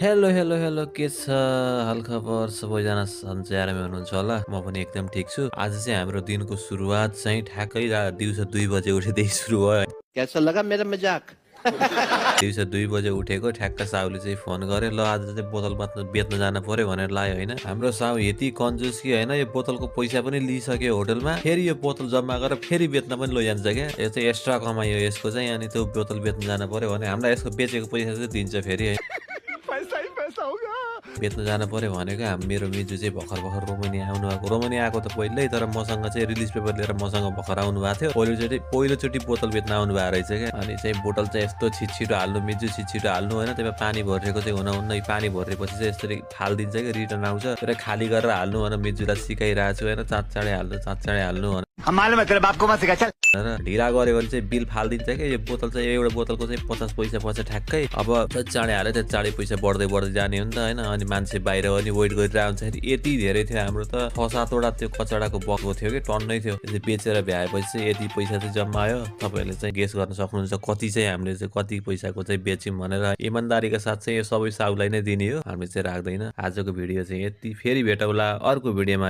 Hello hello hello के छ हालखबर सबैजना सन्चै आरामै हुनुहुन्छ होला म पनि एकदम ठिक छु। आज चाहिँ हाम्रो दिनको सुरुवात चाहिँ ठ्याक्कै दिउँसो 2 बजे उठेदेखि सुरु भयो। कैसा लगा मेरा मजाक? दिउँसो 2 बजे उठेको ठ्याक्क साहुले चाहिँ फोन गरे ल आज चाहिँ बोतल बेच्न जानु पर्यो भनेर लायो होइन। हाम्रो साहु यति कन्जुस कि होइन यो बोतलको पैसा पनि लिइसक्यो होटलमा फेरि यो बोतल जम्मा गरेर फेरि बेच्न पनि लैजान्छ क्या। यो चाहिँ एक्स्ट्रा कमायो यसको चाहिँ अनि त्यो बोतल बेच्न जानु पर्यो भने हामीलाई यसको बेचेको पैसा चाहिँ दिन्छ फेरि है। पैसा ही पैसा होगा। बेच्न जानु पर्यो भनेको मेरो मिजु चाहिँ भर्खर रोमानिया आउनुभएको। रोमानिया आएको त पहिल्यै तर मसँग चाहिँ रिलिज पेपर लिएर मसँग भर्खर आउनु भएको थियो। पहिलोचोटि बोतल बेच्न आउनु भएको रहेछ क्या। अनि चाहिँ बोतल चाहिँ यस्तो छिटो हाल्नु मिजु छिटो हाल्नु होइन त्यसमा पानी भरिएको चाहिँ हुनुहुन्न। पानी भरेपछि चाहिँ यसरी फालिदिन्छ क्या रिटर्न आउँछ तर खाली गरेर हाल्नु भनेर मिजुलाई सिकाइरहेको छु होइन। चाँडै हाल्नु हम मालूम है तेरे बाप को मत सिखा चल। र ढिला गऱ्यो भने चाहिँ बिल फालिदिन्छ क्या। यो बोतल चाहिँ एउटा बोतलको चाहिँ 50 पैसा पर्छ ठ्याक्कै। अब चाँडै हाल्यो त्यो चाँडै पैसा बढ्दै जाने हो नि त होइन। अनि मान्छे बाहिर पनि वेट गरिरहेको हुन्छ। यति धेरै थियो हाम्रो त 6-7वटा त्यो कचडाको बक्को थियो कि टन्नै थियो। त्यो बेचेर भ्याएपछि चाहिँ यति पैसा चाहिँ जम्मा आयो। तपाईँहरूले चाहिँ गेस गर्न सक्नुहुन्छ कति चाहिँ हामीले चाहिँ कति पैसाको चाहिँ बेच्यौँ भनेर। इमान्दारीका साथ चाहिँ यो सबै साहुलाई नै दिने हो, हामीले चाहिँ राख्दैन। आजको भिडियो चाहिँ यति। फेरि भेटौँला अर्को भिडियोमा।